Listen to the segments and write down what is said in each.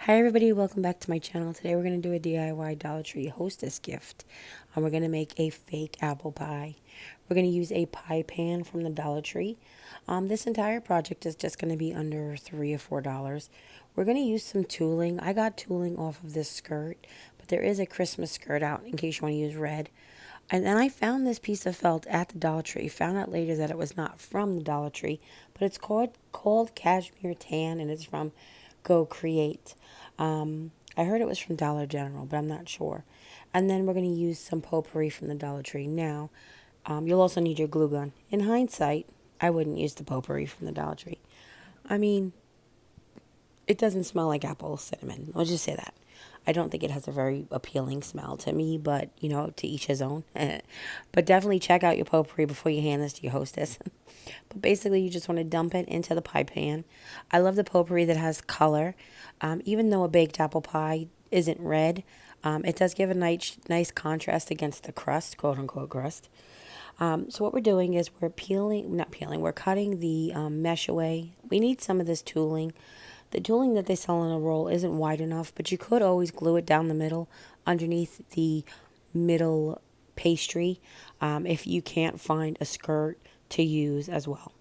Hi everybody, welcome back to my channel. Today we're going to do a DIY Dollar Tree Hostess gift. And we're going to make a fake apple pie. We're going to use a pie pan from the Dollar Tree. This entire project is just going to be under $3 or $4. We're going to use some tooling. I got tooling off of this skirt, but there is a Christmas skirt out in case you want to use red. And then I found this piece of felt at the Dollar Tree. Found out later that it was not from the Dollar Tree, but it's called Cashmere Tan, and it's from Go Create. I heard it was from Dollar General, but I'm not sure. And then we're going to use some potpourri from the Dollar Tree. Now, you'll also need your glue gun. In hindsight, I wouldn't use the potpourri from the Dollar Tree. I mean, it doesn't smell like apple cinnamon. I'll just say that. I don't think it has a very appealing smell to me, but, you know, to each his own. But definitely check out your potpourri before you hand this to your hostess. But basically, you just want to dump it into the pie pan. I love the potpourri that has color. Even though a baked apple pie isn't red, it does give a nice contrast against the crust, quote-unquote crust. So what we're doing is we're we're cutting the mesh away. We need some of this tooling. The tooling that they sell in a roll isn't wide enough, but you could always glue it down the middle underneath the middle pastry if you can't find a skirt to use as well.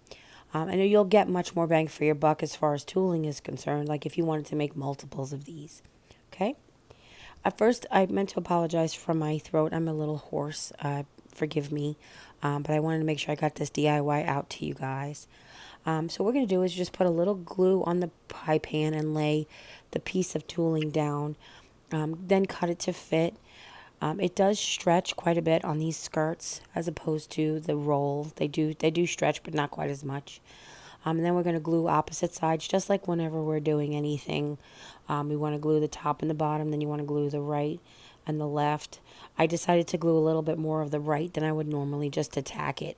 And you'll get much more bang for your buck as far as tooling is concerned, like if you wanted to make multiples of these. Okay? At first, I meant to apologize for my throat. I'm a little hoarse. Forgive me. But I wanted to make sure I got this DIY out to you guys. So what we're going to do is just put a little glue on the pie pan and lay the piece of tooling down. Then cut it to fit. It does stretch quite a bit on these skirts as opposed to the roll. They do stretch, but not quite as much. And then we're going to glue opposite sides, just like whenever we're doing anything. We want to glue the top and the bottom, then you want to glue the right and the left. I decided to glue a little bit more of the right than I would normally just to tack it.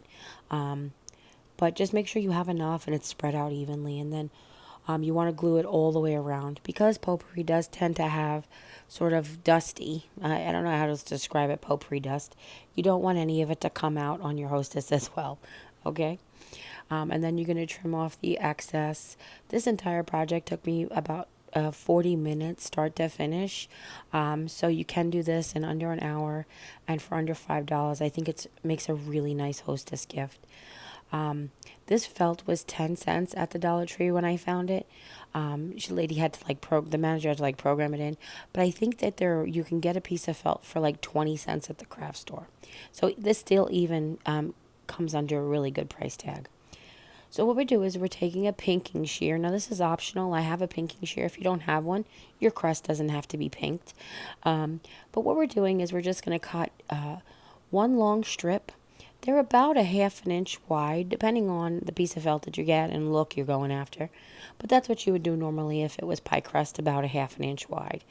But just make sure you have enough and it's spread out evenly. And then you want to glue it all the way around. Because potpourri does tend to have sort of dusty, I don't know how to describe it, potpourri dust. You don't want any of it to come out on your hostess as well. Okay? And then you're going to trim off the excess. This entire project took me about 40 minutes start to finish. So you can do this in under an hour. And for under $5, I think it makes a really nice hostess gift. This felt was 10 cents at the Dollar Tree when I found it. The lady had to the manager had to program it in. But I think that you can get a piece of felt for like 20 cents at the craft store. So this still even comes under a really good price tag. So what we do is we're taking a pinking shear. Now this is optional. I have a pinking shear. If you don't have one, your crust doesn't have to be pinked. But what we're doing is we're just going to cut one long strip. They're about a ½ inch wide, depending on the piece of felt that you get and look you're going after. But that's what you would do normally if it was pie crust, about a ½ inch wide.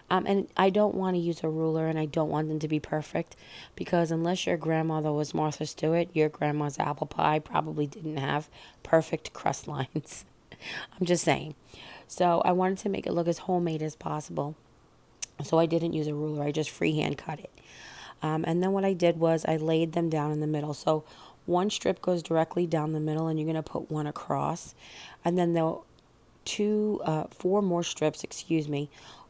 And I don't want to use a ruler, and I don't want them to be perfect, because unless your grandmother was Martha Stewart, your grandma's apple pie probably didn't have perfect crust lines. I'm just saying. So I wanted to make it look as homemade as possible. So I didn't use a ruler. I just freehand cut it. And then what I did was I laid them down in the middle. So one strip goes directly down the middle, and you're going to put one across. And then four more strips,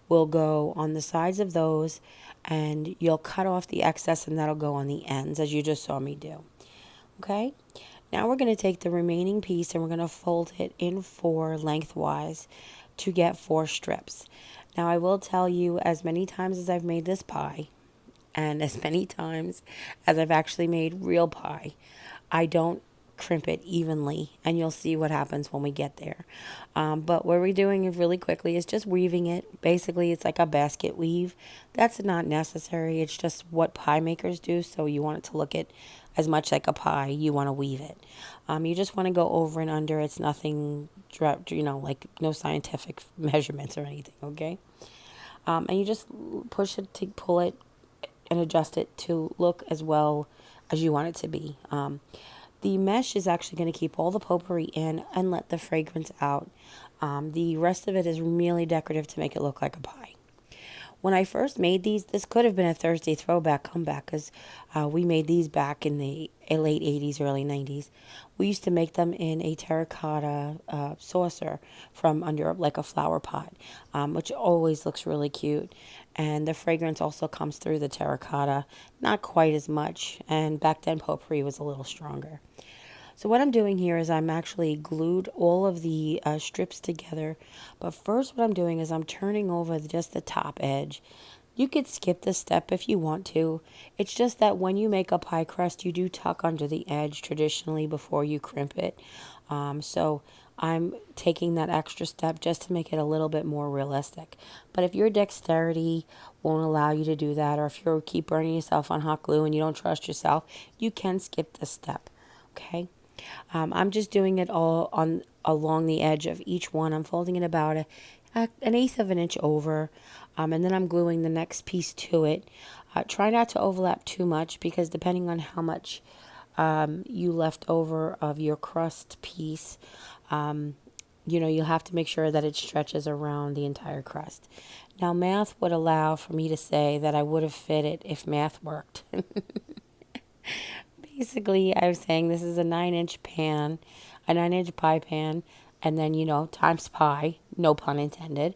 will go on the sides of those. And you'll cut off the excess, and that'll go on the ends, as you just saw me do. Okay? Now we're going to take the remaining piece, and we're going to fold it in four lengthwise to get 4 strips. Now I will tell you, as many times as I've made this pie, and as many times as I've actually made real pie, I don't crimp it evenly, and you'll see what happens when we get there. But what we're doing really quickly is just weaving it. Basically, it's like a basket weave. That's not necessary. It's just what pie makers do, so you want it to look as much like a pie. You want to weave it. You just want to go over and under. It's nothing, like no scientific measurements or anything, okay? And you just push it to pull it and adjust it to look as well as you want it to be. The mesh is actually going to keep all the potpourri in and let the fragrance out. The rest of it is merely decorative to make it look like a pie. When I first made these, this could have been a Thursday Throwback Comeback because we made these back in the late 80s, early 90s. We used to make them in a terracotta saucer from under like a flower pot, which always looks really cute. And the fragrance also comes through the terracotta, not quite as much. And back then, potpourri was a little stronger. So what I'm doing here is I'm actually glued all of the strips together. But first what I'm doing is I'm turning over just the top edge. You could skip this step if you want to. It's just that when you make a pie crust, you do tuck under the edge traditionally before you crimp it. So I'm taking that extra step just to make it a little bit more realistic. But if your dexterity won't allow you to do that, or if you keep burning yourself on hot glue and you don't trust yourself, you can skip this step. Okay? I'm just doing it all on along the edge of each one. I'm folding it about an eighth of an inch over, and then I'm gluing the next piece to it. Try not to overlap too much because depending on how much you left over of your crust piece, you'll have to make sure that it stretches around the entire crust. Now, math would allow for me to say that I would have fit it if math worked. Basically, I was saying this is a 9-inch pan, a 9-inch pie pan, and then, times pi, no pun intended,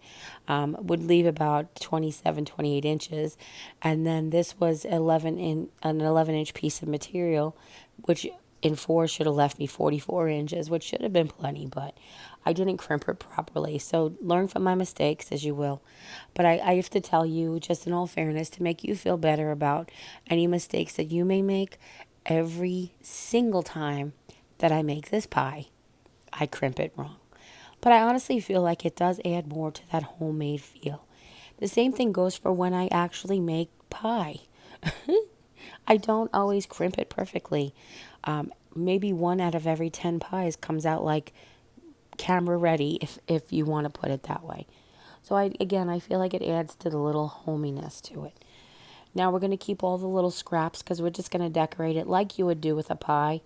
would leave about 27, 28 inches. And then this was an 11-inch piece of material, which in four should have left me 44 inches, which should have been plenty, but I didn't crimp it properly. So learn from my mistakes as you will. But I have to tell you, just in all fairness, to make you feel better about any mistakes that you may make, every single time that I make this pie, I crimp it wrong. But I honestly feel like it does add more to that homemade feel. The same thing goes for when I actually make pie. I don't always crimp it perfectly. Maybe 1 out of every 10 pies comes out like camera ready, if you want to put it that way. So I feel like it adds to the little hominess to it. Now we're going to keep all the little scraps because we're just going to decorate it like you would do with a pie.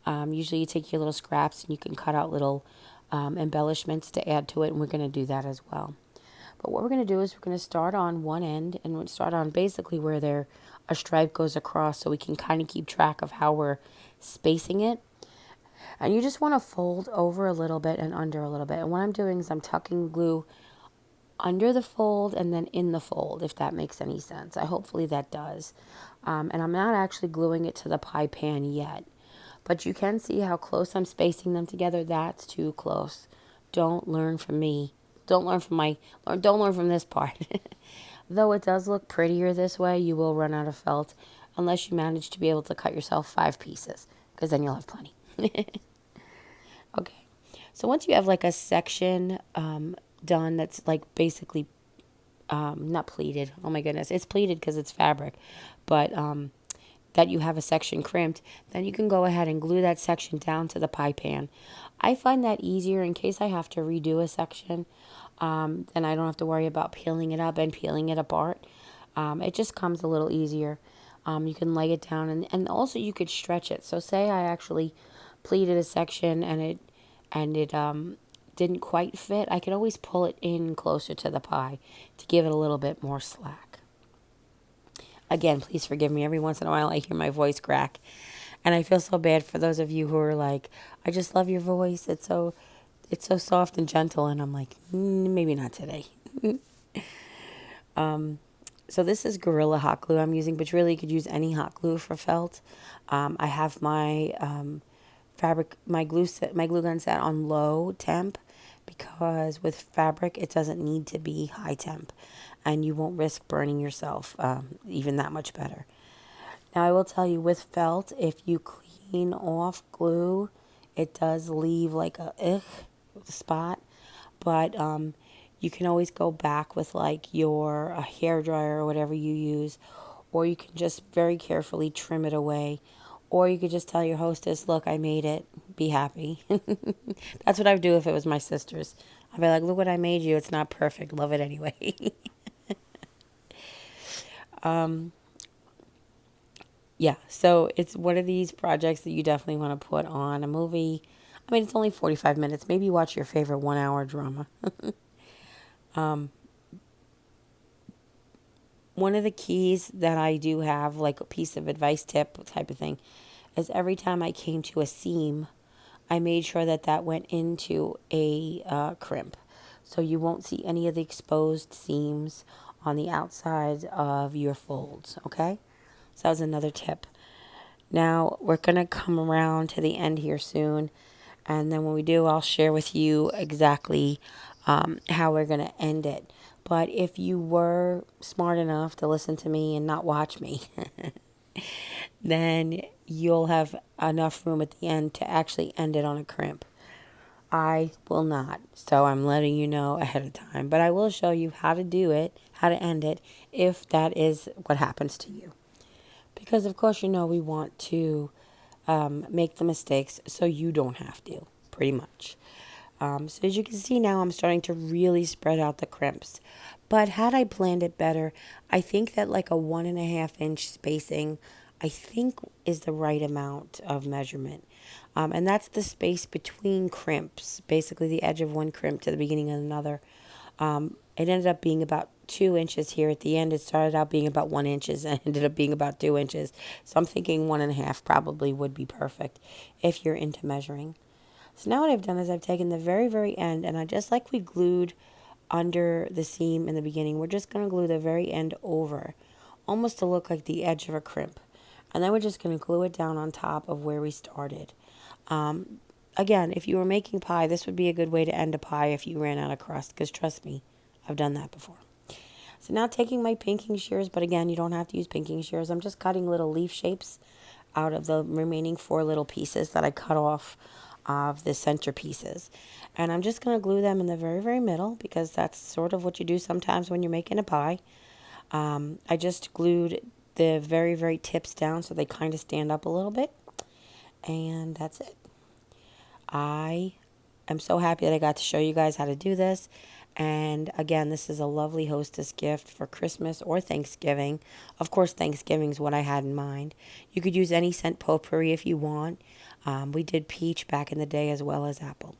Usually you take your little scraps and you can cut out little embellishments to add to it, and we're going to do that as well. But what we're going to do is we're going to start on one end, and we'll start on basically where a stripe goes across so we can kind of keep track of how we're spacing it. And you just want to fold over a little bit and under a little bit. And what I'm doing is I'm tucking glue under the fold and then in the fold, if that makes any sense. Hopefully that does. And I'm not actually gluing it to the pie pan yet. But you can see how close I'm spacing them together. That's too close. Don't learn from me. Don't learn from this part. Though it does look prettier this way, you will run out of felt unless you manage to be able to cut yourself 5 pieces, because then you'll have plenty. Okay. So once you have like a section done that's like basically not pleated. Oh my goodness. It's pleated because it's fabric. But that you have a section crimped, then you can go ahead and glue that section down to the pie pan. I find that easier in case I have to redo a section. Then I don't have to worry about peeling it up and peeling it apart. It just comes a little easier. You can lay it down, and also you could stretch it. So say I actually pleated a section and it didn't quite fit, I could always pull it in closer to the pie to give it a little bit more slack. Again, please forgive me. Every once in a while I hear my voice crack. And I feel so bad for those of you who are like, I just love your voice. It's so soft and gentle. And I'm like, maybe not today. So this is Gorilla hot glue I'm using, but really you could use any hot glue for felt. I have my my glue gun set on low temp, because with fabric it doesn't need to be high temp, and you won't risk burning yourself even that much better. Now I will tell you, with felt, if you clean off glue, it does leave like a spot, but you can always go back with like your hair dryer or whatever you use, or you can just very carefully trim it away, or you could just tell your hostess, look, I made it, be happy. That's what I would do if it was my sister's. I'd be like, look what I made you, it's not perfect, love it anyway. Yeah, so it's one of these projects that you definitely want to put on a movie. I mean, it's only 45 minutes. Maybe watch your favorite 1-hour drama. One of the keys that I do have, like a piece of advice tip type of thing, is every time I came to a seam, I made sure that that went into a crimp. So you won't see any of the exposed seams on the outside of your folds, okay? So that was another tip. Now we're going to come around to the end here soon. And then when we do, I'll share with you exactly how we're going to end it. But if you were smart enough to listen to me and not watch me, then you'll have enough room at the end to actually end it on a crimp. I will not. So I'm letting you know ahead of time. But I will show you how to do it, how to end it, if that is what happens to you. Because, of course, you know we want to make the mistakes so you don't have to, pretty much. So as you can see now, I'm starting to really spread out the crimps. But had I planned it better, I think that like a 1.5 inch spacing, I think is the right amount of measurement. And that's the space between crimps, basically the edge of one crimp to the beginning of another. It ended up being about 2 inches here at the end. It started out being about 1 inch and ended up being about 2 inches. So I'm thinking 1.5 probably would be perfect if you're into measuring. So now what I've done is I've taken the very, very end, and I just like we glued under the seam in the beginning, we're just going to glue the very end over, almost to look like the edge of a crimp. And then we're just going to glue it down on top of where we started. Again, if you were making pie, this would be a good way to end a pie if you ran out of crust, because trust me, I've done that before. So now taking my pinking shears, but again, you don't have to use pinking shears. I'm just cutting little leaf shapes out of the remaining 4 little pieces that I cut off of the center pieces. And I'm just going to glue them in the very, very middle, because that's sort of what you do sometimes when you're making a pie. I just glued the very, very tips down so they kind of stand up a little bit. And that's it. I am so happy that I got to show you guys how to do this. And again, this is a lovely Hostess gift for Christmas or Thanksgiving. Of course, Thanksgiving is what I had in mind. You could use any scent potpourri if you want. We did peach back in the day as well as apple.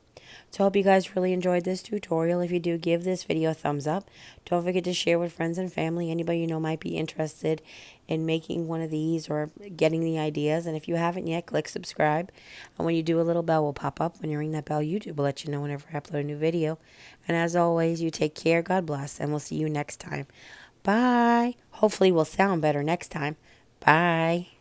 So I hope you guys really enjoyed this tutorial. If you do, give this video a thumbs up. Don't forget to share with friends and family. Anybody you know might be interested in making one of these or getting the ideas. And if you haven't yet, click subscribe. And when you do, a little bell will pop up. When you ring that bell, YouTube will let you know whenever I upload a new video. And as always, you take care, God bless, and we'll see you next time. Bye. Hopefully we'll sound better next time. Bye.